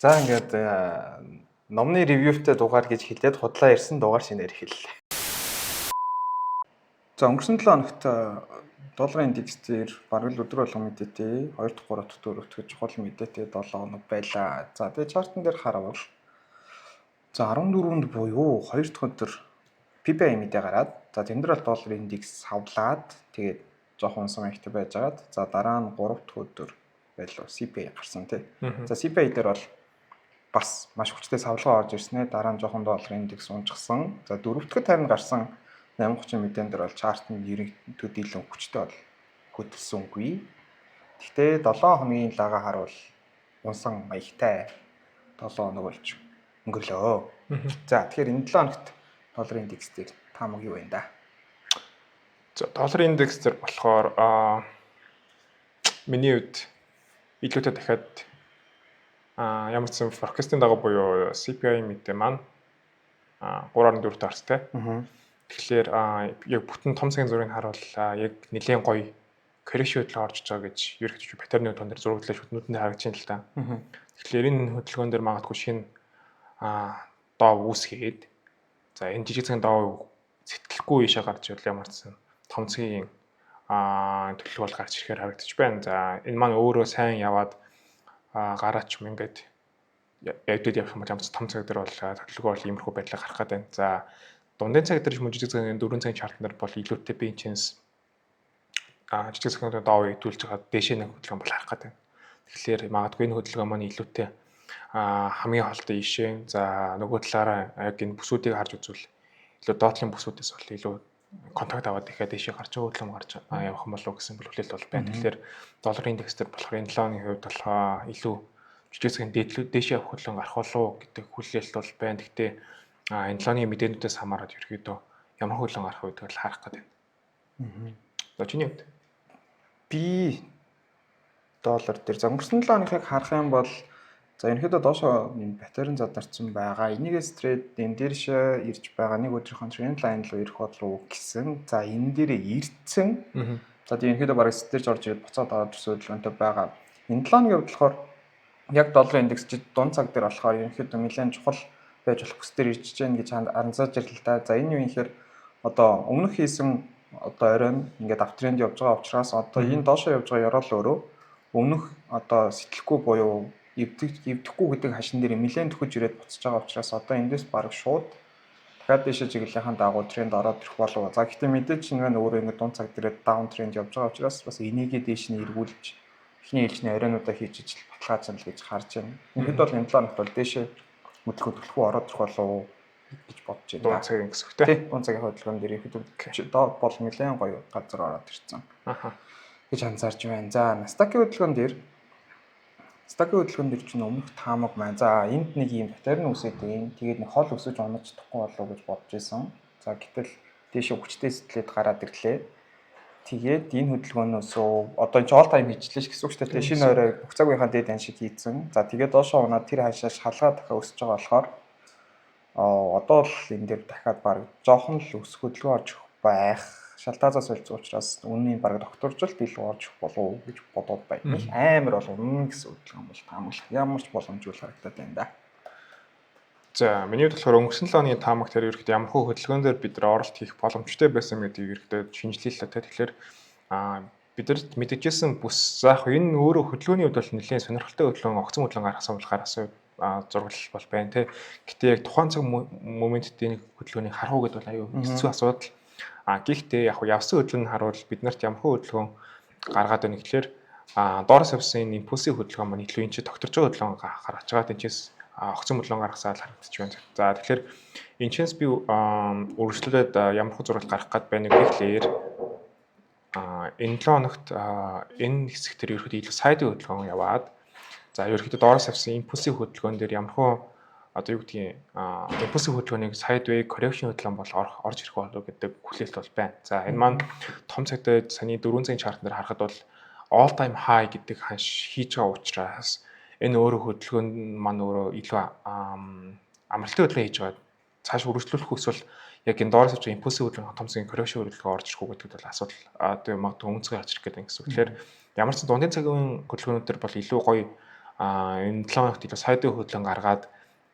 За ингээд номны ревьютэй дугаар гэж хэлээд худлаа ирсэн дугаар шинээр хэллээ. За өнгөрсөн 7 хоногт долларын индекс дээр бараг л өдөр болгон мэдээтэй 2 дахь 3 дахь 4 дахь чухал мэдээтэй 7 хоног байлаа. За тэгээ чартан дээр харвал за 14-нд буюу 2 дахь өдөр PPI мэдээ гараад за тэн дээр бол долларын индекс савлаад тэгээд жоохон унсан ихтэй байжгаад за дараа нь 3 дахь өдөр байлуу CPI гарсан тий. За CPI дээр бол бас маш хүчтэй савлгаа орж ирснээр дараа нь жоохон долларын индекс унжсан. За дөрөвдөд харин гарсан 830 мэдэн дээр бол чартнд ерөнхийдөө дийлэн хүчтэй бол хөдөлсөнгүй. Гэхдээ 7 хоногийн лага харуул унсан маягтай 7 хоног болж өнгөрлөө. За тэгэхээр энэ 7 хоногт долларын индекс дээр таамаг юу вэ да? За долларын индекс дээр болохоор миний хувьд илүүтэй дахиад ямар ч юм форкастын дагуу буюу CPI мэдээ маань 3.4-т орстой. Тэгэхээр яг бүтэн том цагийн зургийг харуул яг нэлээд гоё коррекшн хөдөлгөөн орж байгаа гэж ерөнхийдөө паттерны тон дээр зураглаж хөдөлгөөнд харагдаж байна л да. Тэгэхээр энэ хөдөлгөөн дээр магадгүй шинэ доо үүсгээд за энэ жижиг цагийн доо сэтгэлгүй ийшээ гарч ирэл ямар ч том цагийн төлөв бол гарч ирэхээр харагдаж байна. За энэ маань өөрөө сайн яваад гараач юм ингээд явдад явах юм бол ямар ч том цаг дээр бол төлөвлөгөө бол иймэрхүү байдлаар гарах гэдэг байна. За дундын цаг дээр ч мөн жижиг цагийн 4 цагийн чартн дээр бол илүүтэй бенченс жижиг цагийн доо идүүлж байгаа дээшээ нэг хөдөлгөөн бол харах гэдэг байна. Тэгэхээр магадгүй энэ хөдөлгөөн маань илүүтэй хамгийн холтой ишээ. За нөгөө талаараа яг энэ бүсүүдийг харж үзвэл илүү доотлын бүсүүдээс бол илүү контакт аваад ихэд дэшээ гарч байгаа хөдөлгөөн гарч явах юм болов уу гэсэн бүлэглэл бол байна. Тэгэхээр долларын индекс дээр болохоор энэ 7 хоногийн хувьд болохоор илүү жижиг цагийн дээшээ явах хөдөлгөөн гарах болов уу гэдэг хүлээлт бол байна. Гэхдээ энэ 7 хоногийн мэдээнүүдээс хамаарат ерөөдөө ямар хөдөлгөөн гарах вэ гэдгийг харах гэдэг байна. За чиний хувьд би доллар дээр за өнгөрсөн 7 хоногыг харах юм бол за ерөнхийдөө доошоо паттерн задарсан байгаа. Энийгээс трейд энэ дээршээ ирж байгаа нэг өдрийнхөө тренд лайн руу ирэх бодлоо гэсэн. За энэ дээрээ ирсэн. За тийм ерөнхийдөө бараг сэтэрж орж ирээд буцаад орж ирсэн хөдөлгөөнтэй байгаа. Энэ 7 хоногийн хувьд болохоор яг долларын индекс дунд цаг дээр болохоор ерөнхийдөө нэлээд чухал байж болох бүсдэр ирж гэн гэж анзаарж ирэл л да. За энэ юу юм хэрэг одоо өмнөх хийсэн одоо оройн ингээд автренд явж байгаа учраас одоо энэ доошоо явж байгаа ёроол өөрөө өмнөх одоо сэтгэхгүй буюу эвдэхгүй гэдэг хашин дээр нэлээд төхөж ирээд буцаж байгаа учраас одоо эндээс бараг шууд дахиад дэше чиглэлийнхэн дагуу тренд ороод ирэх болов. За гэхдээ мэдээж энэ өөрөө ингээд дунд цаг дээр даун тренд явж байгаа учраас бас энийгээ дээш нь эргүүлж эхний ээлжний оройнуудаа хийж ижил баталгааж чанал гэж харж байна. Ингээд бол энэ 7 хоногт бол дээшээ хөдөлгөөн ороод ирэх болов гэж бодож байна. дунд цагийн гэсэгтэй. Тийм дунд цагийн хөдөлгөөн дээр ихэд доо бол нэлээд гоё газар ороод ирсэн. Гэж анзаарч байна. За Nasdaq-ийн хөдөлгөөн дээр чинь өмнөх таамаг маань. За энд нэг юм паттерн үсээд байна. Тэгээд нэг хол өсөж унаж чадахгүй болов гэж бодож исэн. За гэтэл дээшээ хүчтэй сэтгэлээд гараад ирлээ. Тэгээд энэ хөдөлгөөнөөсөө одоо энэ all time хийжлээ гэсэн үг шүү дээ. Шинэ орой бүх цаг үеийнхаа дээд ан шиг хийцэн. За тэгээд доошоо унаад тэр хашааш халгаа дахиад өсөж байгаа болохоор одоо л энэ дээр дахиад баг жоохон л өсөх хөдөлгөөн орж байх шалтгаазаас олцсон учраас үнийн баг докторжуулт илүү орж болов гэж бодоод байна. Амар бол гэсэн хөдөлгөөн бол таамаглах ямар ч боломжгүй харагдаад байна да. За миний хувьд болохоор өнгөрсөн 7 хоногийн таамаг дээр ерөөхдөө ямар хөө хөдөлгөөн дээр бид нар оролт хийх боломжтой байсан гэдгийг ерөөхдөө шинжилээ л та. Тэгэхээр бидэрт мэдгэжсэн бүс заах энэ өөрөө хөдөлгөөний хувьд бол нэлээд сонирхолтой хөдөлгөөн огцон хөдөлгөөн гаргасан болохоор зураглал бол байна те. Гэтэ яг тухайн цаг моментийн хөдөлгөөнийг харах уу гэдээ бол аюу хэцүү асуудал. Гэхдээ яг явсан хөдөлгөөнийг харуул бид нарт ямар хөө хөдөлгөөн гаргаад байна гэхэлэр доороос явсан энэ импульсив хөдөлгөөн маань илүү энэ чинь тогтворч байгаа хөдөлгөөн гаргаж байгаа тэнцээс огцон хөдөлгөөн гаргасаа л харагдаж байна. За тэгэхээр энэчнээс би үргэлжлүүлээд ямар хөө зураг гаргах гээд байна гэхлээр энэ 7 хоногт энэ хэсэг төр ерөөхдөө илүү сайдын хөдөлгөөн яваад за ерөөхдөө доороос явсан импульсив хөдөлгөөн дээр ямар хөө одоо юу гэдгийг импульсив хөдөлгөөнийг сайдвей коррекшн хөдөлгөөн бол орж ирэх болов гэдэг хүлээлт бол байна. За энэ маань том цагтаа саний 4 цагийн чартн дээр харахад бол all time high гэдэг ханш хийж байгаа учраас энэ өөрөө хөдөлгөөн маань өөрөө илүү амралтын хөдөлгөөн хийж байгаа. Цааш үргэлжлүүлэх хүсвэл яг энэ доороос явж импульсив хөдөлгөөн том цагийн коррекшн хөдөлгөөн орж ирэхгүй гэдэг бол асуудал. Тэгээ магадгүй үнцгээ гарч ирэх гэдэг юм гэсэн. Тэгэхээр ямар ч дундын цагийн хөдөлгөөнүүд төр бол илүү гоё энэ 7 хоногт илүү сайдын хөдөлгөөн гаргаад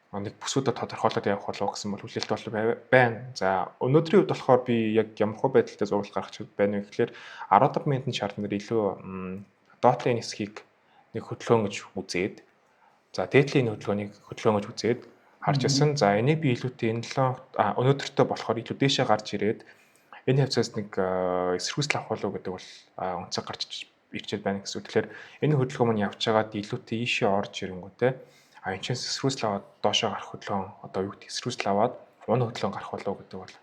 нэг бүсүүдэд тодорхойлоод явах болов гэсэн бол хүлээлт бол байна. За өнөөдрийн үед болохоор би яг ямархуу байдалтай зурвал гаргах байна вэ гэхээр 15 минутын шаардлага нэр илүү доотлын хэсгийг нэг хөдөлгөөн гэж үзээд за дээдлийн хөдөлгөөн гэж үзээд харж ирсэн. За энийг би илүүтэй энэ 7 өнөөдөртөө болохоор илүү дээшээ гарч ирээд энэ хавцаас нэг эсэргүүцэл авах болов гэдэг бол онцог гарч ирчээд байна гэсэн үг. Тэгэхээр энэ хөдөлгөөн маань явж байгаад илүүтэй ийшээ орж ирэнгүүтээ энэчээс эсрүүцэл аваад доошоо гарах хөдөлгөөн одоо юу гэдэг эсрүүцэл аваад унаа хөдөлгөөн гарах болов гэдэг бол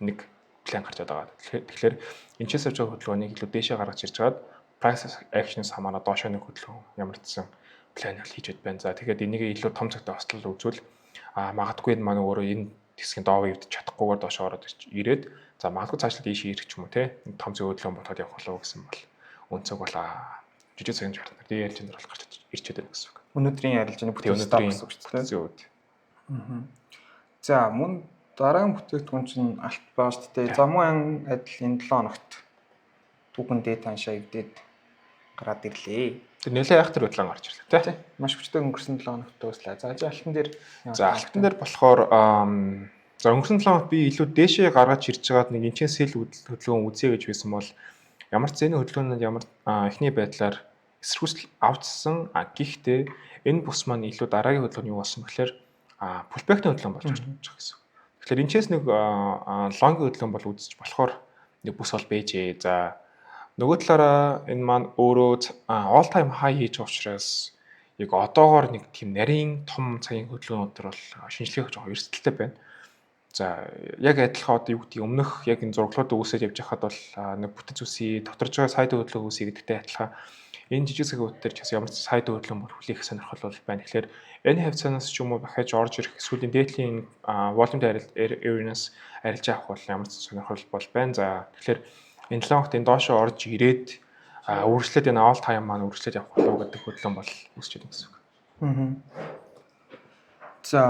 нэг план гарч байгаа. Тэгэхээр энэчээс авч байгаа хөдөлгөөнийг илүү дээшээ гаргаж ирж байгаад price action-с хамаараа доошоо нэг хөдөлгөөн ямар гэсэн план бол хийж байна. За тэгэхээр энийг илүү том цагтаа ослол үзвэл магадгүй энэ маань өөрөө энэ хэсгийн доовыг өвдөж чадахгүйгээр доошоо ороод ирээд за магадгүй цаашлаад ийшээ ирэх ч юм уу те том зөв хөдөлгөөн бодоход явах болов гэсэн бол өнцөг бол жижиг цагийн шаардлагаар DLC нар бол гарч ирчээд байна гэсэн үг. Өнөөдрийн ярилцлагын бүтээгдэхүүн гэсэн үг шүү дээ. За мөн дараагийн бүтээгдэхүүн чинь алт байгаа шүү дээ. Замун адил энэ 7 хоногт түүхэн дээд таншаа эвдээд гараад ирлээ. Тэр нэлээд айхтар хөдлөн гарч ирлээ тий. Маш хүчтэй өнгөрсөн 7 хоногт төгслөө. За алтан дээр алтан дээр болохоор за өнгөрсөн 7 хоногт би илүү дээшээ гаргаж ирж байгаад нэг энэчэн сэл хөдөлгөөн үзье гэж байсан бол ямар ч зэний хөдөлгөөнөд ямар эхний байдлаар эсрүүцэл авцсан. Гэхдээ энэ бус маань илүү дараагийн хөдөлгөөн юу болсон гэхээр пулбэкний хөдөлгөөн болж ирж байгаа гэсэн. Тэгэхээр энэчээс нэг лонгийн хөдөлгөөн бол үзэж болохоор нэг бус бол бэжээ. За нөгөө талаараа энэ маань өөрөө all time high хийж байгаа учраас яг одоогоор нэг тийм нарийн том цагийн хөдөлгөөнүүд бол шинжлэх жоохон эрсдэлтэй байна. За яг адилхан одоо юу гэдэг өмнөх яг энэ зураглуудыг үүсгэж явж байхад бол нэг бүтэц үсий доторж байгаа сайд хөдөлгөөн үүсгий гэдэгтэй адилхан энэ жижиг цагийн үтээр ч ямар ч сайд хөдөлгөөн бол хүлээх сонирхол бол байна. Тэгэхээр энэ хавцаанаас ч юм уу дахиж орж ирэх эсвэл дээдлийн volume awareness арилж авах бол ямар ч сонирхол бол байна. За тэгэхээр энэ 7 хоногт энэ доошоо орж ирээд үргэлжлээд энэ all time маань үргэлжлээд явах болов гэдэг хөдөлгөөн бол үүсэж байна гэсэн үг. За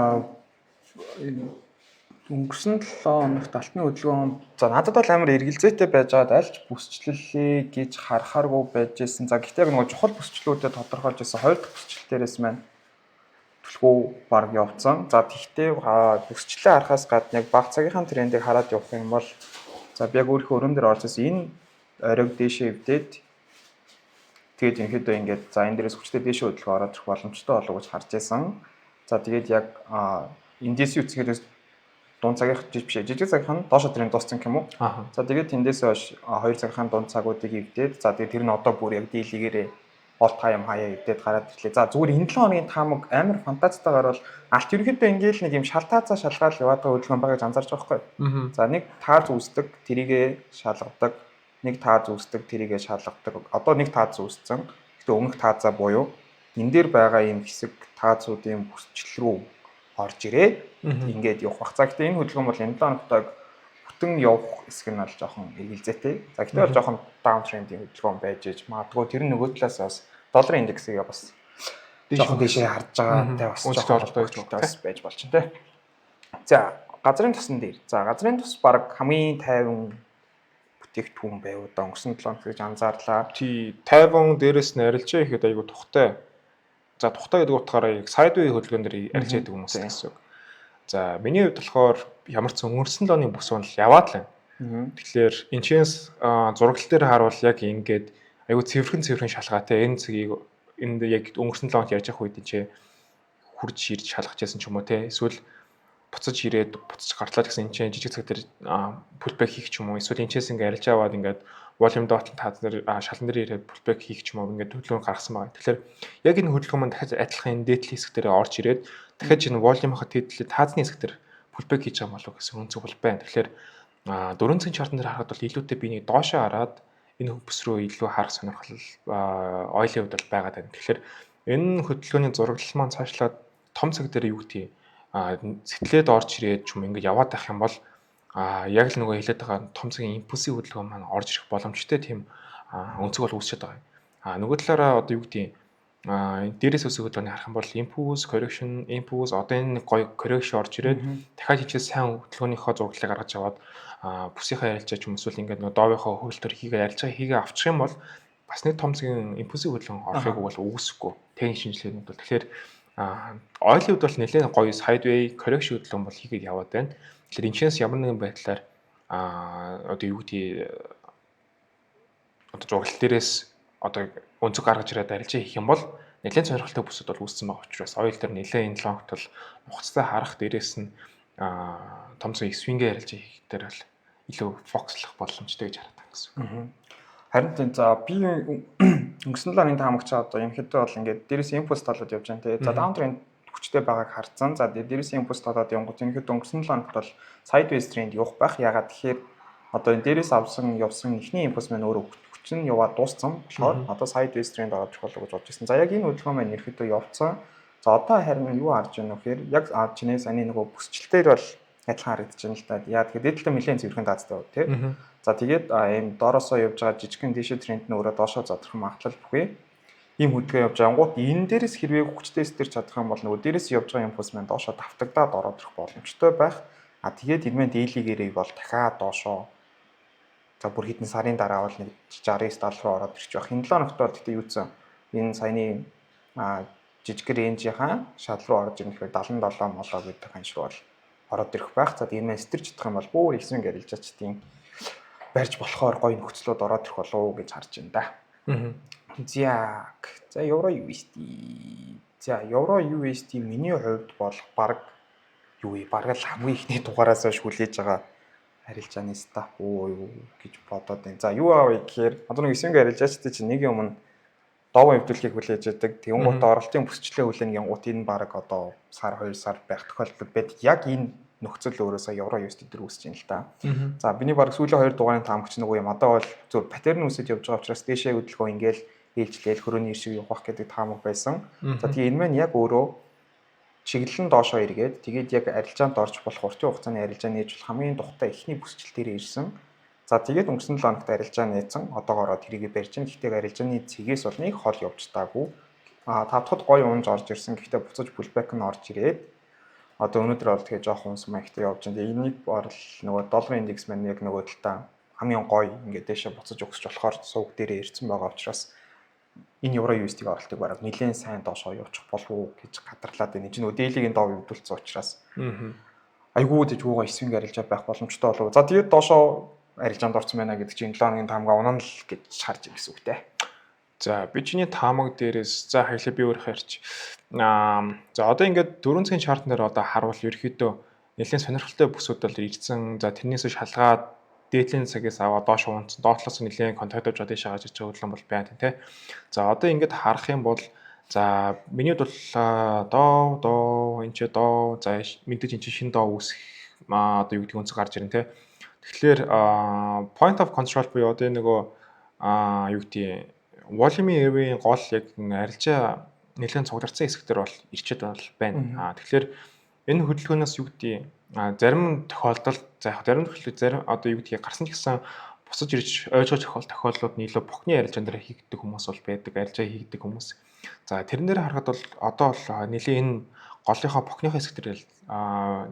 өнгөрсөн 7 хоногт алтны хөдөлгөөн за надад бол амар эргэлзээтэй байж байгаад альч бүсчлэлээ гэж харахааргүй байж байсан. За гэхдээ яг нөгөө чухал бүсчлүүдэд тодорхойлж байсан 2 дахь бүсчлэл дээрээс маань төлхөө баг явцсан. За тэгвэл бүсчлэлээ харахаас гадна яг баг цагийнхаа трендийг хараад явах юм бол за би яг өөрийнхөө өрөөнд дээр орж ирсэн энэ оройг дээшээ эвдээд тэгээд ерөнхийдөө ингээд за энэ дээрээс хүчтэй дээшээ хөдөлгөөн ороод ирэх боломжтой болов гэж харж байсан. За тэгээд яг эндээс үцгээрээс дунд цагийнх жижиг цагийнх нь доошо тренд дууссан юм уу? За тэгээд тэндээс хойш 2 цагийнхаа дунд цагуудыг эвдээд за тэгээд тэр нь одоо бүр яг дийлгээрээ all time high эвдээд гараад ирлээ. За зүгээр энэ 7 хоногийн таамаг амар фантастайгаар бол алт ерөнхийдөө ингээл нэг юм шалтаацаа шалгаал яваад байгаа хөдөлгөөн байгаа гэж анзаарч байгаа байхгүй. За нэг таар зүүсдэг, тэрийгэ шалгадаг, нэг таар зүүсдэг, тэрийгэ шалгадаг. Одоо нэг таар зүүссэн. Гэхдээ өмнөх таазаа буюу энэ дээр байгаа юм хэсэг таазуудын бүсчил рүү орж ирээд ингээд явах бах. За гэхдээ энэ хөдөлгөөн бол энэ 7 хоногт бүтэн явах хэсэг нь бол жоохон эргэлзээтэй. За гэхдээ бол жоохон даун трендing хөдөлгөөн байж иж магадгүй тэр нөгөө талаас бас долларын индексийг бас жоохон дэшээ харж байгаатай бас жоохон байж болж байна те. За газрын тусан дээр. За газрын тус баг хамгийн тайван бүтээгдэхүүн байв одоо өнгөрсөн 7 хоног гэж анзаарлаа. Тий, тайван дээрээс нь арилжаа ихэд айгу тухтай. За тухтай гэдэг утгаараа яг сайдвей хөдөлгөөн дээр арилж яадаг хүмүүс гэсэн үг. За миний хувьд болохоор ямар ч өнгөрсөн 7 оны бүс бол яваад л байна. Тэгэхээр энэчээс зураглал дээр харуул яг ингээд айгу цэвэрхэн шалгаатай энэ цэгийг энд яг өнгөрсөн 7 хоног ярьж явах үед чи хурж ирж шалгаж яасан ч юм уу те эсвэл буцаж ирээд буцаж гартлаа гэсэн энэ жижиг цаг дээр pullback хийх ч юм уу эсвэл энэчээс ингээд арилж аваад ингээд volume dot таад нар шалан дээр ирээд pullback хийх ч юм уу ингээд хөдөлгөөн гаргасан байгаа. Тэгэхээр яг энэ хөдөлгөөн маань дахиад адилхан энэ дээдлийн хэсэг дээр орж ирээд дахиад энэ volume-ийн тэтлээ таазны хэсэг дээр pullback хийж байгаа болов гэсэн үнцэг бол байна. Тэгэхээр 4 цагийн чартан дээр харахад бол илүүтэй би нэг доошоо хараад энэ бүс рүү илүү харах сонирхол ойлын хувьд бол байгаад байна. Тэгэхээр энэ хөдөлгөөний зураглал маань цаашлаад том цаг дээр юу гэдгийг сэтгэлээд орж ирээд ч юм ингээд яваад байх юм бол яг л нөгөө хэлээд байгаа том цагийн импульсив хөдөлгөөн маань орж ирэх боломжтой тийм өнцөг бол үүсчихэд байгаа. Нөгөө талаараа одоо юу гэдгийг дээрээс үсэх хөдөлгөөний харах юм бол impulse correction одоо энэ нэг гоё correction орж ирээд дахиад хичээл сайн хөдөлгөөнийхөө зураглалыг гаргаж аваад бүсийнхаа ярилцаа ч юм эсвэл ингээд нөгөө доовынхоо хөлтөр хийгээ авчих юм бол бас нэг том зэгийн импульсив хөдөлгөөн орохыг бол үүсэхгүй техник шинжилгээнүүд бол. Тэгэхээр ойлын хувьд бол нэлээд гоё sideway correction хөдөлгөөн бол хийгээд яваад байна. Тэгэхээр энэчнээс ямар нэгэн байдлаар одоо юу гэдгийг одоо зураглал дээрээс одоо өнцөг гаргаж ирээд арилжаа хийх юм бол нэлээд сонирхолтой бүсүүд бол үүссэн байгаа учраас ойл дээр нэлээд энэ лонгт бол нухацтай харах дээрээс нь том зэгийн свингээ арилжаа хийх дээр бол илүү фокуслах боломжтой гэж хараад байгаа гэсэн. Харин тийм за би өнгөрсөн 7 хоногийн таамагчаа одоо энэ хэдэ бол ингээд дээрээс импульс талууд явж байгаа тийм. За даунтренд хүчтэй байгааг харцсан. За дээрээс импульс талууд явгууд энэ хэдэ өнгөрсөн 7 хоногт бол sideways trend явах байх. Ягаад тэгэхээр одоо энэ дээрээс явсан эхний импульс маань өөрөө хүч нь яваад дууссан болохоор одоо sideways trend орж ирэх болов гэж бодож байсан. За яг энэ хөдөлгөөн маань ерөөхдөө явцсан. За одоо харин юу харж байна вэ гэхээр яг чинээ саяны нөгөө бүсчлэлээр бол адилхан харагдаж байна л да. Яа тэгэхээр дээдлээ нэлээд цэвэрхэн даацтай байна тийм. За тэгээд ийм доороосоо явж байгаа жижигхэн дэшээ тренд нь өөрөө доошоо задрах магадлал бүхий. Ийм хөдөлгөөн явж байгаа гот энэ дээрээс хэрвээ хүчтэй стер чадах юм бол нөгөө дээрээс явж байгаа импульс маань доошоо давтагдаад ороод ирэх боломжтой байх. Тэгээд энэ маань дийлигээрээ бол дахиад доошоо за бүр хэдэн сарын дараа бол нэг 69-70 руу ороод ирчих жоох. Энэ 7 хоногт бол гэхдээ юуцсан энэ саяны жижиг рейнжийн шал руу орж ирэх гэхээр 77 молоо гэдэг ханш руу бол ороод ирэх байх. За энэ маань стер чадах юм бол бүр их свинг арилжаачдیں۔ Барьж болохоор гоё нөхцлүүд ороод ирэх болов уу гэж харж байна да. За евро USD. За евро USD миний хувьд бол баг л хамгийн ихний дугаараас хойш хүлээж байгаа арилжааны стап юу гэж бодоод байна. За юу аавь гэхээр одоо нэг эсвинг арилжаачтай чинь нэг юм доов хөвдөлхийг хүлээж яадаг. Тэнгуут оролтын бүсчлээ хүлээн гингуут энэ баг одоо сар 2 сар байх тохиолдол байдаг. Яг энэ нөхцөл өөрөөсөө евро USD дээр үүсэж байна л да. За биний баг сүүлийн 2 дугаарын таамагч нэг юм одоо бол зөв паттерн үүсэж явж байгаа учраас дэшээ хөдөлгөөн ингээл ээлжлээл хөрөөний иршиг явах гэдэг таамаг байсан. За тэгээ энэ маань яг өөрөө чиглэлэн доошоо эргээд тэгээд яг арилжаанд орж болох уртын хугацааны арилжаа нээж болох хамгийн тухтай эхний бүсчил дээр ирсэн. За тэгээд өнгөрсөн 7 хоногт арилжаа нээсэн. Одоогоороо тэрийг барьж ин. Гэхдээ арилжааны цэгээс бол нэг хол явж таагүй. 5 дахьад гоё унж орж ирсэн. Гэхдээ буцаж pullback нь орж ирээд одоо өнөөдөр бол тэгээ жоохон унс маягтай явж байна. Энийг бол нөгөө долларын индекс маань яг нөгөө талаа хамгийн гоё ингээд дэшээ буцаж өгсөж болохоор сувг дээрээ ирсэн байгаа учраас энэ евро USD-г оролтыг бараг нэлээд сайн доошоо явуучих болов уу гэж гадарлаад байна. Энд чинь нөгөө дийлигийн доо өвдүүлсэн учраас айгуу гэж юугаа эсвинг арилжаа байх боломжтой болов. За тэгээд доошоо арилжаанд орсон байна гэдэг чинь 7 хоногийн таамгаа унана л гэж харж байгаа гэсэн үгтэй. За би чиний таамаг дээрээс за хаялаа би өөр харч. За одоо ингээд 4 цагийн чарт дээр одоо харуул ерөөхдөө нэлээд сонирхолтой бүсүүд бол ирсэн. За тэрнээс шалгаад дээдлийн цагаас аваад доош унтсан. Доотлоос нэлээд контактж одоо шааж иж байгаа хөдөлгөөн бол байна тийм. За одоо ингээд харах юм бол за минийд бол доо энэ ч доо за мэдээж энэ шинэ доо үүсэх одоо юу гэдэг үнцэг гарч ирэн тийм. Тэгэхээр point of control буюу одоо нөгөө юу гэдэг volume area-ийн гол яг арилжаа нэлээд цугдарсан хэсэгтэр бол ирчээд байна. Тэгэхээр энэ хөдөлгөөнөөс юу гэдэг зарим тохиолдолд зарим одоо юу гэдгийг гарсан ч гэсэн бусаж ирж ойжгож тохиолдлууд нь илүү бохны арилжаан дээр хийгддэг хүмүүс бол байдаг, арилжаа хийгддэг хүмүүс. За тэрнээр харахад бол одоо бол нэлээд энэ голынхаа бохныхаа хэсэгтэр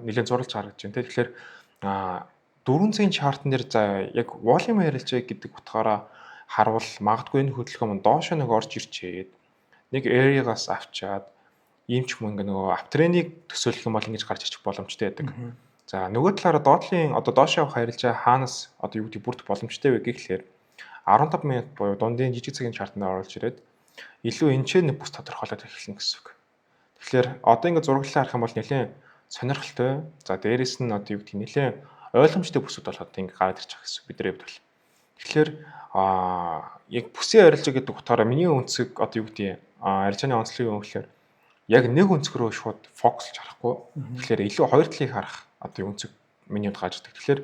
нэлээд зурлаж харагдаж байна. Тэгэхээр 4 цагийн чартн дээр за яг volume арилжаа гэдэг утгаараа харвал магадгүй энэ хөдөлгөөн доошоо нэг орж ирчээд нэг area-гаас авчаад ийм ч юм ингээ нөгөө аптреныг төсөөлөх юм бол ингэж гарч ирчих боломжтой байдаг. За нөгөө талаараа доотлын одоо доошоо явах арилжаа хаанаас одоо юу гэдэг бүрдэх боломжтой вэ гэхлээр 15 минут буюу дундын жижиг цагийн чартанд оруулж ирээд илүү энэчээ нэг бүс тодорхойлоод эхэлнэ гэсэн үг. Тэгэхээр одоо ингээ зураглалаа харах юм бол нэлээд сонирхолтой. За дээрэс нь одоо юу гэдэг нэлээд ойлгомжтой бүсүүд бол одоо ингээ гараад ирчих гэсэн бидний хувьд бол. Тэгэхээр яг бүсийн арилжаа гэдэг утгаараа миний өнцөг одоо юу гэдэг арилжааны онцлогийг өгөхлөөр яг нэг өнцг рүү шууд фокуслж харахгүй. Тэгэхээр илүү хоёр талыг харах одоо өнцөг миний хувьд гарч ирдэг. Тэгэхээр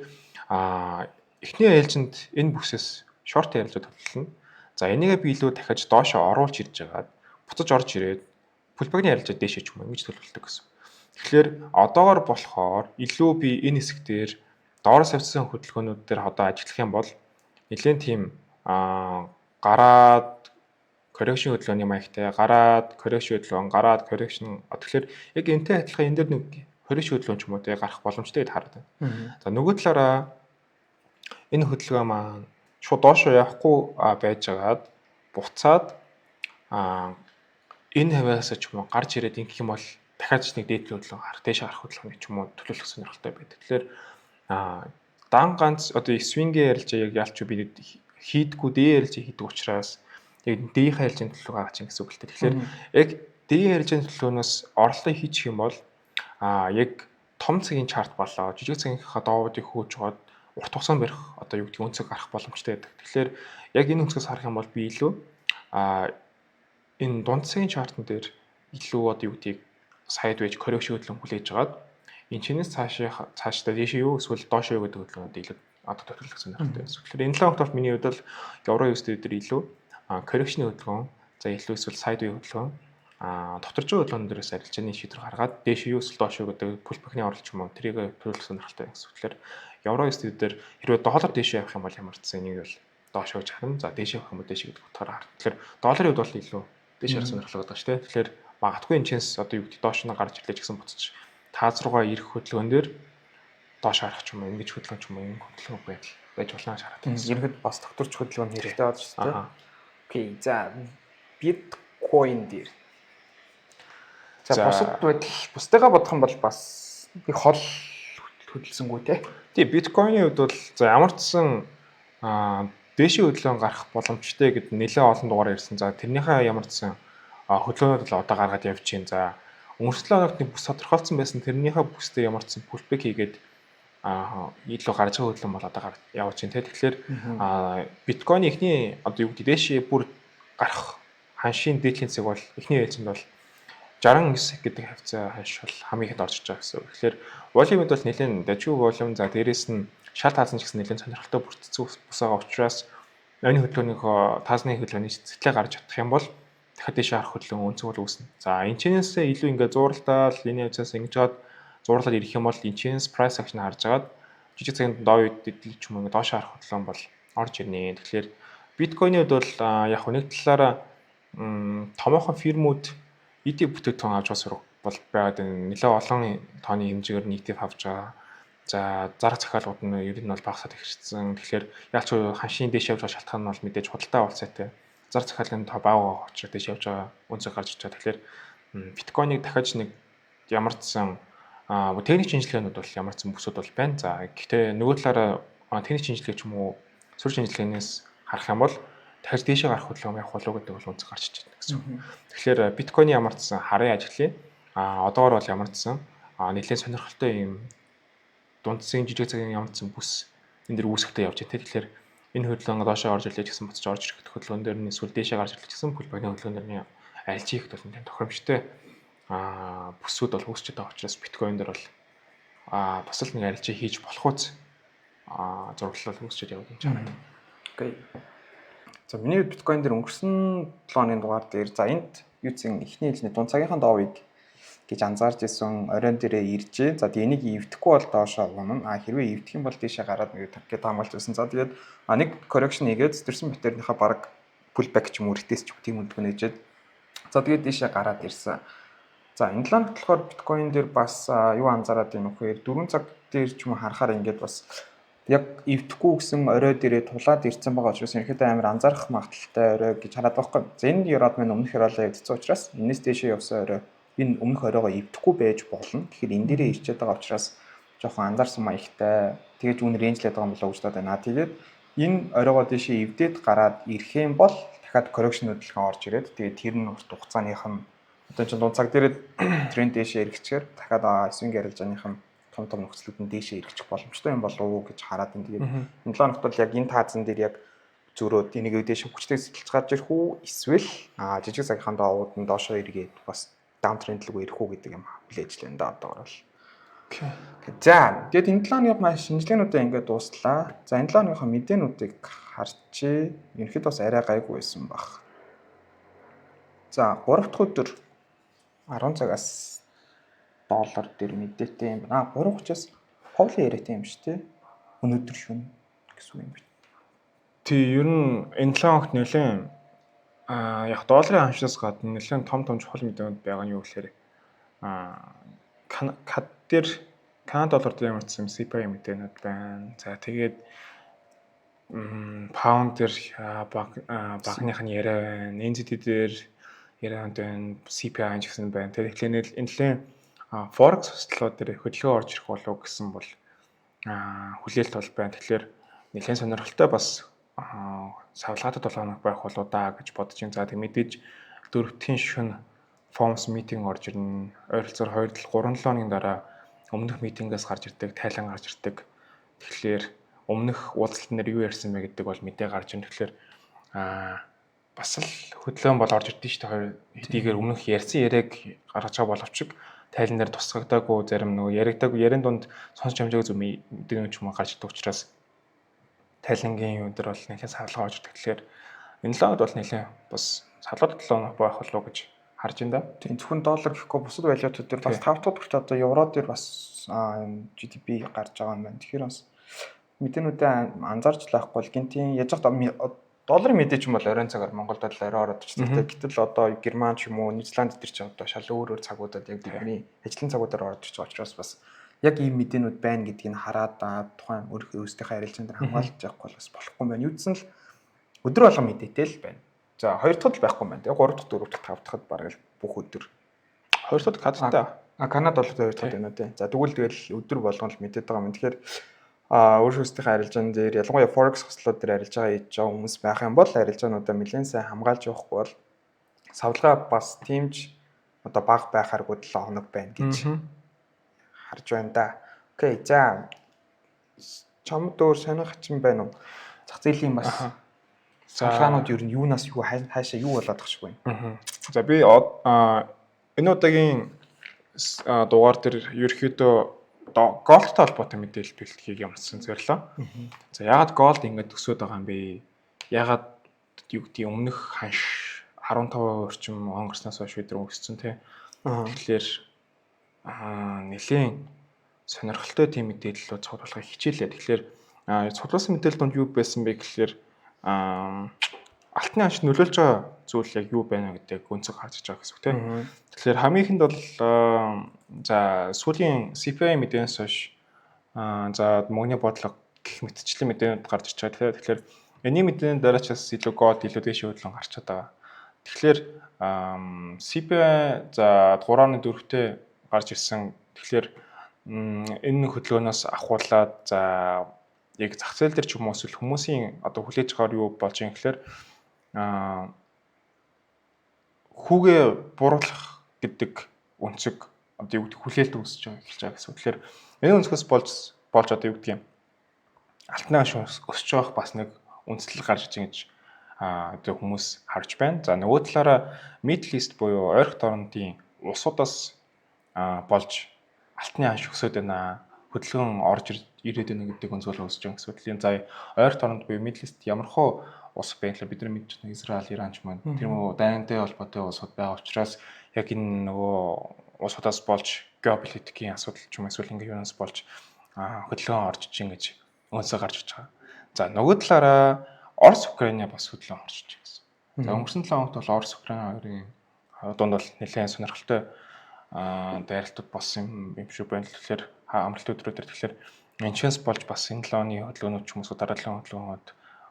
эхний ээлжинд энэ бүсээс шорт арилжаа төлөвлөнө. За энийгээ би илүү дахиад доошоо оруулж ирж байгаад буцаж орж ирээд пулбагны арилжаа дээшээ ч юм уу ингэж төлөвлөдөг гэсэн. Тэгэхээр одоогор болохоор илүү би энэ хэсэг дээр доороос авсан хөдөлгөөнүүд дээр одоо ажиллах юм бол нэлээд тийм гараад correction хөдөлгөөний маягтай гараад correction хөдөлгөөн гараад correction тэгэхээр яг энтэй адилхан энэ дээр нэг correction хөдөлгөөн ч юм уу тэ гарах боломжтой гэж хараад байна. За нөгөө талаараа энэ хөдөлгөөн маань шууд доошоо явахгүй байжгаад буцаад энэ хавьяас ч юм уу гарч ирээд ингэх юм бол дахиад ч нэг дээд хөдөлгөөн дээш гарах хөдөлгөөний ч юм уу төлөвлөх сонирхолтой байдаг. Тэгэхээр дан ганц одоо свингээ ярилж яг ялч би хийдгүү дээ ярилж хийдэг учраас яг дээхийн ярилжийн төлөв гаргаж ин гэсэн үг л дээ. Тэгэхээр яг дээхийн ярилжийн төлөвнөөс орлого хийчих юм бол яг том цагийн чарт болоо жижиг цагийнхаа доовуудыг хөөж жоод урт хугацаанд барих одоо юу гэдэг өнцөг гарах боломжтой байдаг. Тэгэхээр яг энэ өнцгөөс харах юм бол би илүү энэ дунд цагийн чартн дээр илүү одоо юу гэдгийг сайд байж коррекшн хөдөлгөөн хүлээж аваад энэ чинээс цаашдаа дээшээ юу эсвэл доошоо юу гэдэг хөдөлгөөнд илүү одоо төлөвлөх сонирхолтой байсан. Тэгэхээр энэ 7 хоногт миний хувьд бол евро USD дээр илүү коррекшны хөдөлгөөн за илүү эсвэл сайд үе хөдөлгөөн доторжин хөдөлгөөн дээрээс арилжааны шийдвэр гаргаад дээшээ юу эсвэл доошоо гэдэг пулбэкний орлож юм уу тэрийг төлөвлөх сонирхолтой байсан. Тэгэхээр евро USD дээр хэрвээ доллар дээшээ явах юм бол ямар ч зэнийг бол доошоо харна. За дээшээ явах юм бол дээшээ гэдэг утгаараа харна. Тэгэхээр долларын хувьд бол илүү дээшээр сонирхолтой байгаа шүү дээ. Тэгэхээр магадгүй энэ чэнс одоо юу гэдэг доош нь гарч ирлээ ч гэсэн буцаж таац руугаа ирэх хөдөлгөөн дээр доош харах ч юм уу ингэж хөдөлгөөн ч юм уу энэ хөдөлгөөн байдал байж болно гэж хараад байна. Ерөнхийд бас докторч хөдөлгөөн хэрэгтэй байна шүү дээ. Окей. За биткойн дээр. За бусад байдал бусдыгаа бодох юм бол бас их хол хөдөлсөнгүү те. Тий биткойны хувьд бол за ямар ч сан дээшийн хөдөлгөөн гарах боломжтой гэд нэлээд олон дугаар ирсэн. За тэрнийхээ ямар ч сан хөдөлгөөнүүд л одоо гаргаад явж байна. За өнгөрсөн хоногт нэг бүс тодорхойлцсон байсан. Тэрнийхээ бүстэй ямар ч сан пулбэк хийгээд илүү гарч байгаа хөдөлгөөн бол одоо гарч явж байна. Тэгэхээр биткойн эхний одоо юу гэдэг дээшээ бүр гарах ханшийн дээдлийн цаг бол эхний ээлжинд бол 69 гэдэг хавцаа ханш бол хамгийн ихэд орж иж байгаа гэсэн. Тэгэхээр волюмд бол нэлээд дажгүй волюм за дээрэс нь шал таазан ч гэсэн нэлээд сонирхолтой бүрдсэн бус байгаа учраас энэ хөдөлгөөнийхөө таазны хөдөлгөөний сэтгэлээ гарч чадах юм бол дахиад дэше харах хөдөлгөөн өнцөг бол үүснэ. За энэчнээс илүү ингээд зууралдаал энэ хавцаас ингэж жаад зуурлал ирэх юм бол энэчнээс price action харж агаад жижиг цагийн доо үед дэдэл ч юм уу доош харах хөдөлгөөн бол орж ирнэ. Тэгэхээр биткойны хувьд бол яг нэг талаараа томоохон фирмүүд ETF бүтээгдэхүүн авч сурах бол байгаад нэлээд олон тооны хэмжээгээр нь ETF авч байгаа. За зарга захиалгууд нь ер нь бол багасаад ихэрсэн. Тэгэхээр яг ч ханшийн дээш явж байгаа шалтгаан нь бол мэдээж худалдаа уулзаатай. Зарга захиалгын тоо бага очроо дээш явж байгаа үнцэг гарч иж байгаа. Тэгэхээр биткойныг дахиж нэг ямар ч сан техник шинжилгээнүүд бол ямар ч сан бүсүүд бол байна. За гэхдээ нөгөө талаараа техник шинжилгээ ч юм уу суурь шинжилгээнээс харах юм бол дахиж дээшээ гарах хөдөлгөөн явах болов гэдэг бол үнцэг гарч иж байна гэсэн. Тэгэхээр биткойны ямар ч сан харын ажиглыг одоогор бол ямар ч сан нэлээд сонирхолтой юм дундсын жижиг цагийн ямар ч сан бүс энэ дэр үүсэхтэй явж байгаа. Тэгэхээр энэ хөдөлгөөн доошоо орж ирлээ гэсэн буцаж орж ирэх хөдөлгөөн дээр нь эсвэл дээшээ гарч ирлээ гэсэн пулбэкний хөдөлгөөн дээр нь альж хийхэд бол нэлээд тохиромжтой бүсүүд бол үүсч байгаа учраас биткойн дээр бол бас л нэг арилжаа хийж болох үз зураглал үүсчээд явж байгаа юм. Окей. За миний биткойн дээр өнгөрсөн 7 хоногийн дугаар дээр за энд юу гэсэн эхний ээлжний дунд цагийнхаа доовыг гэж анзаарч исэн оройн дээрээ иржээ. За энийг эвдэхгүй бол доошоо унана. Хэрвээ эвдэх юм бол дээшээ гараад нэг таргет хамгаалж байсан. За тэгээд нэг коррекшн хийгээд зэтэрсэн батарейныхаа баг pullback ч юм уу ретест ч тийм үндгэн ээжээд за тэгээд дээшээ гараад ирсэн. За энэ 7 хоногт болохоор биткойн дээр бас юу анзаараад байна вэ гэхээр 4 цаг дээр ч юм уу харахаар ингээд бас яг эвдэхгүй гэсэн орой дээрээ тулаад ирсэн байгаа учраас ерөнхийдөө амар анзаарах магадaltaй орой гэж хараад байгаа юм. За энэ ероод минь өмнөх ороолоо эвдсэн учраас энэс дээшээ явсан орой энэ өмнөх оройгоо эвдэхгүй байж болно. Тэгэхээр энэ дээрээ ирчээд байгаа учраас жоохон анзаарсан маягтай. Тэгээд үүн рейнжлээд байгаа юм болоо гэж бодоод байна. Тэгээд энэ оройгоо дээшээ эвдээд гараад ирэх юм бол дахиад коррекшн хөдөлгөөн орж ирээд тэгээд тэр нь урт хугацааных нь одоо чинь дунд цаг дээрээ тренд дээшээ эргэчихээр дахиад свинг арилжааных нь том нөхцлүүд нь дээшээ эргэчих боломжтой юм болов уу гэж хараад байна. Тэгээд энэ 7 хоногт бол яг энэ таазан дээр яг зөрөөд энийг дээшээ хүчтэй сэтэлж гарч ирэх үү эсвэл жижиг цагийнхаа доовууд нь доошоо эргээд бас даун тренд рүү ирэх үү гэдэг юм хүлээж байна да одоогор бол. Окей. За тэгээд энэ 7 хоногийн маш шинжилгээнүүдээ ингээд дууслаа. За энэ 7 хоногийнхаа мэдээнүүдийг харчээ. Ерөнхийдөө бас арай гайгүй байсан баг. За 3 дахь өдөр 10 цагаас доллар дээр мэдээтэй юм байна. 3:30-аас ховлын яриатай юм шүү дээ. Өнөөдөр шөнө гэсэн юм байна. Тий, ер нь энэ 7 хоногт нэлээд яг долларын ханшаас гадна нэлээд том чухал мэдээлэл байгаа нь юу гэхээр кад дээр Канада доллар дээр ямар ч юм CPI мэдээнүүд байна. За тэгээд Паунд дээр багных нь яриа байна. NZD дээр яриа байна. CPI ч гэсэн байна. Тэгэхээр энэ Forex хослолууд дээр хөдөлгөөн орж ирэх болов гэсэн бол хүлээлт бол байна. Тэгэхээр нэлээд сонирхолтой бас савлгаатад 7 хоног байх болоо да гэж бодож байна. За тэг мэдээж 4-ийн шөнө FOMC митинг орж ирнэ. Ойролцоогоор 2-3 хоногийн дараа өмнөх митингээс гарч ирдэг, тайлан гарч ирдэг. Тэгэхээр өмнөх уулзалтын дээр юу ярьсан бэ гэдэг бол мэдээ гарч ирнэ. Тэгэхээр бас л хөдөлгөөн бол орж ирдэ шүү дээ. Хоёр хэдийгээр өмнөх ярьсан яриаг гаргаж байгаа боловч тайлан дээр тусгагдаагүй зарим нөгөө яригдаагүй ярийн дунд сонсч амжаагүй зүг мэдээ ч юм гарч ирдэг учраас тайлангийн өдөр бол нэлээд савлгаа орж ирдэг. Тэгэхээр энэ л бол нэлээд бас савлгаад 7 хоног байх болов уу гэж харж байна да. Тийм зөвхөн доллар гэхгүй бусад валютууд дээр бас 5 дахь хүртэл одоо евро дээр бас GDP гарч байгаа юм байна. Тэгэхээр бас мэдээнүүдээ анзаарч лахгүй бол гинтийн яж долларын мэдээ ч юм бол оройн цагаар Монголд л орой ороод ирчихсэн. Гэтэл одоо Герман ч юм уу Нидерланд дээр ч одоо шал өөр цагуудад яг бидний ажлын цагуудаар орж ирж байгаа учраас бас яг ийм мэдээнүүд байна гэдгийг хараад тухайн өөрсдийнхөө арилжаан дээр хамгаалж явахгүй бас болохгүй юм байна. Юу гэсэн л өдөр болгон мэдээтэй л байна. За 2 дахь л байхгүй юм байна. Тэгээ 3 дахь, 4 дахь, 5 дахьд бараг л бүх өдөр. 2 дахь Канадтай. Канад бол 2 дахьд байна тий. За тэгэл өдөр болгон л мэдээд байгаа юм. Тэгэхээр өөрсдийнхөө арилжаан дээр ялангуяа Forex хослолууд дээр арилж байгаа хүмүүс байх юм бол арилжаануудаа нэлээд сайн хамгаалж явахгүй бол савлгаа бас тиймж одоо бага байхааргүй 7 хоног байна гэж харж байна да. Окей. За чамд өөр сонирхч юм байна уу? Зах зээлийн бас савлгаанууд ер нь юунаас юу хаашаа юу болоод тах шиг байна. За би энэ удаагийн дугаар дээр ерөөхдөө голдтой холбоотой мэдээлэл бэлтгийг ямарсан зорилоо. За яагаад голд ингэж төсөөд байгаа юм бэ? Яагаад юу гэдэг өмнөх ханш 15% орчим онгорсноос хойш өдрөө өссөн те. Тэгэхээр нэлийн сонирхолтой тийм мэдээллүүд цуглуулахыг хичээлээ. Тэгэхээр цуглуулсан мэдээлэл донд юу байсан бэ гэхээр алтны ханш нөлөөлж байгаа зүйл яг юу байна гэдэг өнцөг харж байгаа гэсэн үг тийм. Тэгэхээр хамгийн ихэнд бол за сүүлийн CPI мэдээнээс хойш за мөнгөний бодлого гэх мэтчлэн мэдээнүүд гарч ирж байгаа. Тэгэхээр энэний мэдээний дараачаас илүү гол илүү дэше хөдлөн гарчаад байгаа. Тэгэхээр CPI за 3.4-тэй гарч ирсэн. Тэгэхээр энэ хөдөлгөөнөөс ахуулаад за яг зах зээл дээр ч юм уу эсвэл хүмүүсийн одоо хүлээж аваар юу болж юм гэхээр хүүгээ бууруулах гэдэг өнцөг одоо юу гэдэг хүлээлт үүсэж байгаа эхэлж байгаа гэсэн. Тэгэхээр энэ өнцгөөс болж одоо юу гэдэг юм алтны ханш өсөж байгаа бас нэг үндэслэл гарч иж гэж одоо хүмүүс харж байна. За нөгөө талаараа Middle East буюу ойрхон орнуудын улсуудаас болж алтны ханш өсөд байна. Хөдөлгөөн орж ирээд байна гэдэг өнцгөл үүсэж байгаа гэсэн. За ойрхон орнд буюу Middle East ямархуу улс байна л бид нар мэдж байна. Израиль, Иран ч мөн тэр мөн дайнтай холбоотой улсууд байгаа учраас яг энэ нөгөө улсуудаас болж геополитикийн асуудал ч юм эсвэл ингээ юунаас болж хөдөлгөөн орж иж ингэж өнцөг гарч иж байгаа. За нөгөө талаараа Орос Украины бас хөдөлгөөн орж иж гэсэн. За өнгөрсөн 7 хоногт бол Орос Украины хоёрын дунд бол нэлээд сонирхолтой дайралтууд болсон юм шиг байна. Тэгэхээр амралт өдрүүдээр тэгэхээр энэчнээс болж бас энэ 7 оны хөдөлгөөнүүд ч юм уу дараагийн хөдөлгөөнүүд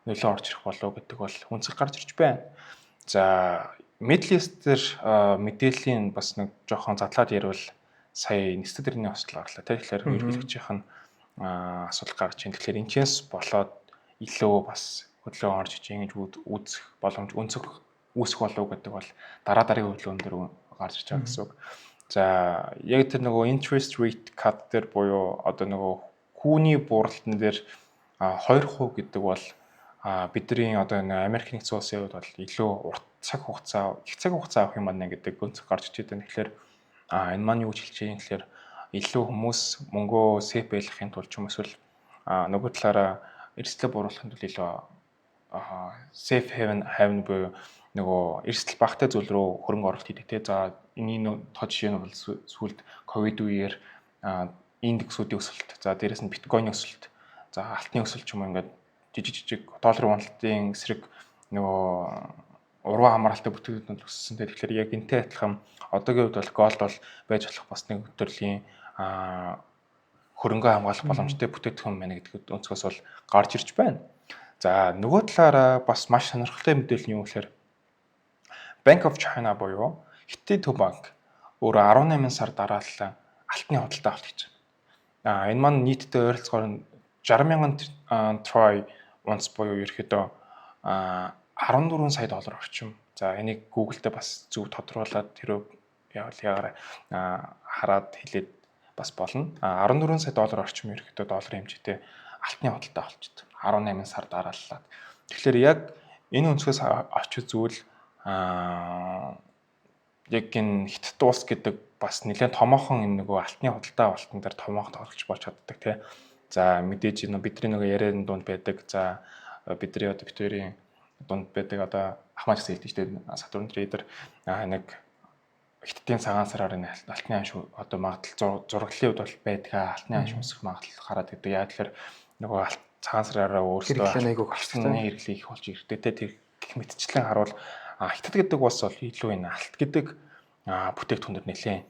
нөлөө орж ирэх болов гэдэг бол үнцэг гарч ирж байна. За Middle East дээр мэдээллийн бас нэг жоохон задлаад ярил сая нисдэг дэрний осол гарлаа. Тэгэхээр ерөнхийлөгчийнх нь асуудал гарч ийн. Тэгэхээр энэчнээс болоод илүү бас хөдөлгөөн орж иж ингэж үүсэх боломж үнцэг үүсэх болов гэдэг бол дараагийн хөдөлгөөн дээр гарч ирж байгаа гэсэн үг. За яг тэр нөгөө interest rate cut дээр буюу одоо нөгөө хүүний бууралтан дээр 2% гэдэг бол бидний одоо Америк нэгдсэн улсын хувьд бол илүү урт цаг хугацаа авах юм байна гэдэг өнцөг гарч иж байгаа. Тэгэхээр энэ маань юу гэж хэлж байгаа юм гэхээр илүү хүмүүс мөнгөө сейф байлгахын тулд ч юм эсвэл нөгөө талаараа эрсдлээ бууруулахын тулд илүү safe haven буюу нөгөө эрсдэл багтай зүйл рүү хөрөнгө оруулалт хийдэг те. За энэний тод жишээ нь бол сүүлд ковид үеэр индексүүдийн өсөлт, за дээрэс нь биткойны өсөлт, за алтны өсөлт ч юм ингээд жижиг долларын уналтын эсрэг нөгөө уруу хамааралтай бүтээгдэхүүнүүд өссөн. Тэгэхээр яг энтэй адилхан одоогийн үед бол голд бол байж болох бас нэг төрлийн хөрөнгө хамгаалах боломжтой бүтээгдэхүүн байна гэдэг өнцгөөс бол гарч ирж байна. За нөгөө талаараа бас маш сонирхолтой мэдээлэл нь юу гэхээр Bank of China буюу Хятадын төв банк өөрөө 18 сар дараалал алтны худалдаа авалт хийж байна. Энэ маань нийтдээ ойролцоогоор 60,000 Troy унц буюу ерөөхдөө 14 сая доллар орчим. За энийг Google дээр бас зөв тодруулаад тэрөө яагаар хараад хэлээд бас болно. 14 сая доллар орчим ерөөхдөө долларын хэмжээтэй алтны худалдаа авалт 18 сар дарааллаад. Тэгэхээр яг энэ өнцгөөс авч үзвэл яг энэ Хятад улс гэдэг бас нэлээд томоохон энэ нөгөө алтны худалдаа авалтан дээр томоохон тоглож болж чаддаг тий. За мэдээж энэ бидний нөгөө ярианы дунд байдаг. За бидний одоо битүүрийн дунд байдаг одоо ахмаач гэсэн хэлдэг шүү дээ. Saturn Trader нэг Хятадын цагаан сараар энэ алтны анш одоо магадлал зураглалын үед бол байдаг алтны анш өмсөх магадлал гараад гэдэг. Яг тэгэхээр нөгөө цагаан сараараа өөрсдөө хэрэглээ их болж ирдэг те тэр гэх мэтчлэн харуул Хятад гэдэг улс бол илүү энэ алт гэдэг бүтээгдэхүүнээр нэлээд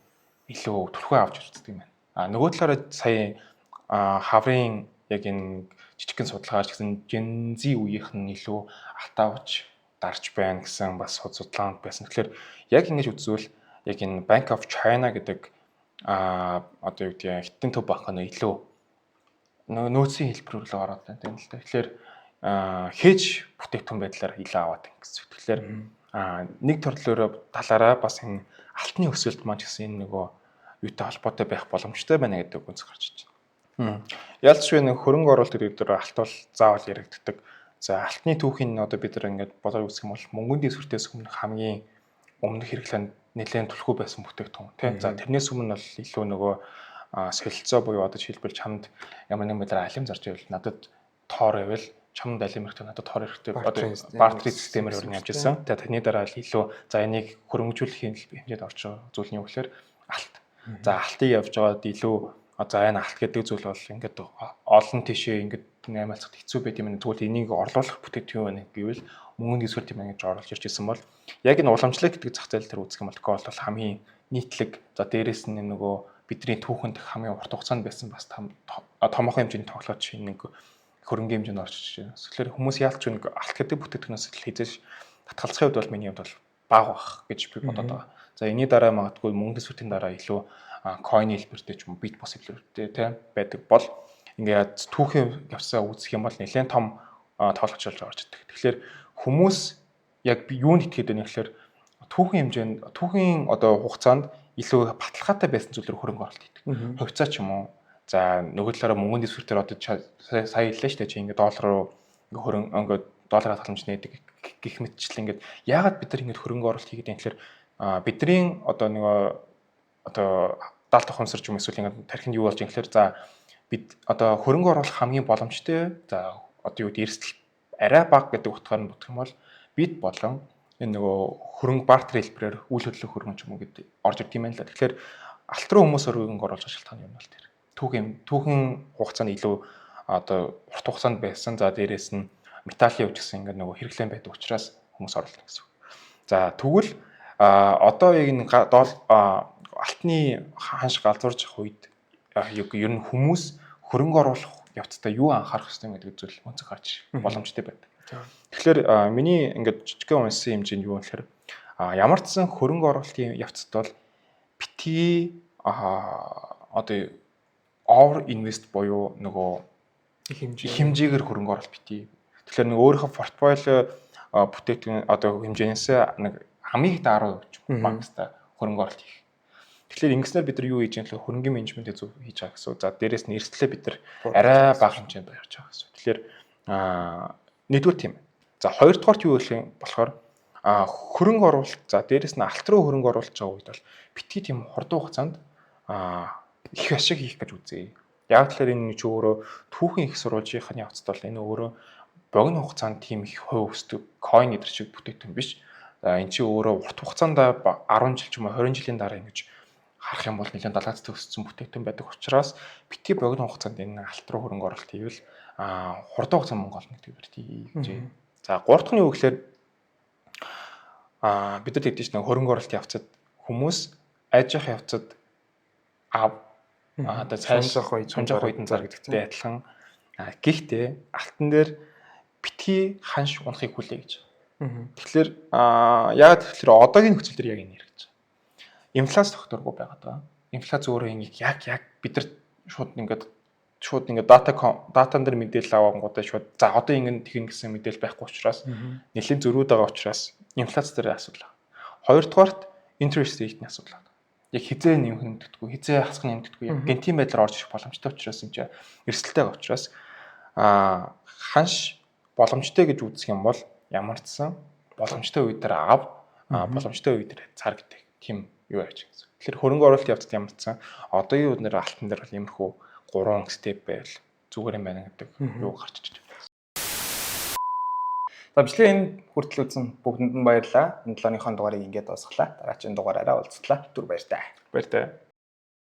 илүү түрхөө авч үздэг юм байна. Нөгөө талаараа сая хаврын яг энэ жижигхэн судалгаач гэсэн Gen Z үеийнх нь илүү алтаавч дарж байна гэсэн бас судалгаанд байсан. Тэгэхээр яг ингэж үзвэл яг энэ Bank of China гэдэг одоо юу гэдэг Хятадын төв банк нь илүү нөөцийн хэлбэрээр л ороод байна тийм л дээ. Тэгэхээр хээж бүтээгдэхүүн байдлаар илүү аваад гэсэн. Тэгэхээр нэг талаараа бас энэ алтны өсөлт маань гэсэн энэ нөгөө юутай холбоотой байх боломжтой байна гэдэг үнс гарч иж байна. Ялцгүй нэг хөрөнгө оруулалт гэдэг дээр алт бол заавал яригддаг. За алтны түүхийн одоо бид нар ингээд бодоод үзэх юм бол мөнгөний дэвсгэртээс өмнө хамгийн өмнөх хэрэглээнд нэлээд түлхүү байсан бүтээгдэхүүн тийм. За тэрнээс өмнө бол илүү нөгөө солилцоо буюу одоо жишээлбэл чамд ямар нэг мэдрээ алим зарж байвал надад тоор байвал чамд алим хэрэгтэй надад тоор хэрэгтэй одоо бартри системээр өрнө явж ирсэн. Тэгээ тэрний дараа л илүү за энийг хөрөнгөжүүлэх хэмжээнд орж байгаа зүйл нь юу гэхээр алт. За алтыг явж байгаад илүү за энэ алт гэдэг зүйл бол ингээд олон тишээ ингээд наймаалцахад хэцүү байт юм. Тэгвэл энийг орлуулах бүтээгдэхүүн гэвэл мөнгөний дэвсгэр тийм ингэж оруулж ирж ирсэн бол яг энэ уламжлалт гэдэг зах зээл дээр үзэх юм бол бол хамгийн нийтлэг за дээрэс нь нөгөө бидний түүхэнд хамгийн урт хугацаанд байсан бас томоохон хэмжээний тоглоод чинь нэг хөрөнгөний хэмжээнд орж ирж байна. Тэгэхээр хүмүүс яалч нэг алт гэдэг бүтээгдэхүүнээс л хийжээж татгалзахын хувьд бол миний хувьд бол бага бах гэж би бодоод байгаа. За энэний дараа магадгүй мөнгөний дэвсгэртийн дараа илүү coin хэлбэртэй ч юм уу bit possibility тийм байдаг бол ингээд түүхийн явцаа үүсэх юм бол нэлээд том тоглогч болж орж ирдэг. Тэгэхээр хүмүүс яг юунд итгэхэд байна гэхээр түүхийн хэмжээнд түүхийн одоо хугацаанд илүү баталгаатай байсан зүйл рүү хөрөнгө оруулалт хийдэг. Хувьцаа ч юм уу. За нөгөө талаараа мөнгөний дэвсгэр дээр одоо сая хэллээ шүү дээ чи ингээд доллар руу ингээд доллараар халамж нээдэг гэх мэтчлэн ингээд яагаад бид нар ингээд хөрөнгө оруулалт хийгээд юм тэгэхээр бидний одоо нөгөө одоо даалт ухамсарч юм эсвэл ингээд тархинд юу болж юм гэхээр за бид одоо хөрөнгө оруулах хамгийн боломжтой за одоо юу гэдэг эрсдэл арай бага гэдэг утгаар нь бодох юм бол бид болон энэ нөгөө хөрөнгө бартер хэлбэрээр үйл хөдлөх хөрөнгө ч юм уу гэдэг орж ирд юм байна л. Тэгэхээр алт руу хүмүүс хөрөнгө оруулж байгаа шалтгаан юм бол тэр түүхэн хугацаанд илүү одоо урт хугацаанд байсан за дээрээс нь металлын хувьд гэсэн ингээд нөгөө хэрэглэн байдаг учраас хүмүүс оруулна гэсэн. За тэгвэл одоо яг энэ алтны ханш галзуурж авах үед ер нь хүмүүс хөрөнгө оруулах явцдаа юу анхаарах хэрэгтэй гэдэг зүйл өнцөг гарч боломжтой байдаг. Тэгэхээр миний ингээд жижигхэн унсан хэмжээнд юу гэхээр ямар ч сан хөрөнгө оруулалтын явцад бол битгий одоо over invest буюу нөгөө хэмжээгээр хөрөнгө оруулалт битгий. Тэгэхээр нэг өөрийнхөө портфолио бүтээгдэхүүн одоо хэмжээнээс нэг хамгийн их 10% багтаа хөрөнгө оруулалт хийх. Тэгэхээр ингэснээр бид нар юу хийж юм бэ? Хөрөнгөний менежментээ зөв хийж байгаа гэсэн. За дээрэс нь эрсдлээ бид нар арай бага хэмжээнд барьж байгаа гэсэн. Тэгэхээр нэгдүгээр тийм. За хоёрдугаарт юу гэх юм болохоор хөрөнгө оруулалт за дээрэс нь алт руу хөрөнгө оруулж байгаа үед бол битгий тийм хурдан хугацаанд их ашиг хийх гэж үзье. Яг тэгэхээр энэ ч өөрөө түүхэн их сурвалжийнхын явцад бол энэ өөрөө богино хугацаанд тийм их хувь өсдөг coin эдэр шиг бүтээгдэхүүн биш. Энэ чинь өөрөө урт хугацаанд 10 жил ч юм уу 20 жилийн дараа ингэж харах юм бол нэлээд далайцтай өссөн бүтээгдэхүүн байдаг учраас битгий богино хугацаанд энэ алт руу хөрөнгө оруулалт хийвэл хурдан хугацаанд мөнгө олно гэдэг бэрт хийж. За гурав дахь нь юу гэхээр бид нар тэгдэж нэг хөрөнгө оруулалтын явцад хүмүүс айж явах явцад одоо цааш сунжах үед зар гэдэгтэй адилхан. Гэхдээ алтан дээр битгий ханш унахыг хүлэе гэж. Мгм. Тэгэхээр яагаад тэгэхээр одоогийн нөхцөл төр яг энэ хэрэгж байгаа. Инфляц тогтворгүй байгаад байгаа. Инфляц өөрөө яг бид нар шууд ингээд датан дээр мэдээлэл авангуудаа шууд за одоо ингэ тэгнэ гэсэн мэдээлэл байхгүй учраас нэлийн зөрүүд байгаа учраас инфляц дээр асуудал байна. Хоёрдугаарт interest rate-ийн асуудал байна. Яг хизээ нэмэгддэггүй, хизээ хасах нэмэгддэггүй. Яг гэнтийн байдлаар орж ирэх боломжтой учраас энэ чинь эрсдэлтэй байгаа учраас ханш боломжтой гэж үзэх юм бол ямар ч сан боломжтой үе дээр боломжтой үе дээр цар гэдэг тийм юу яаж гэсэн. Тэгэхээр хөрөнгө оруулалт явцад ямар ч сан одоогийн үеэр алтан дээр бол иймэрхүү 3 степ байвал зүгээр юм байна гэдэг юу гарч иж байна. За бичлэгийн хүртэл үзсэн бүгдэнд нь баярлалаа. Энэ 7-ны дугаарыг ингээд дуусглаа. Дараагийн дугаараараа уулзлаа. Түр баяр таа. Баяр таа.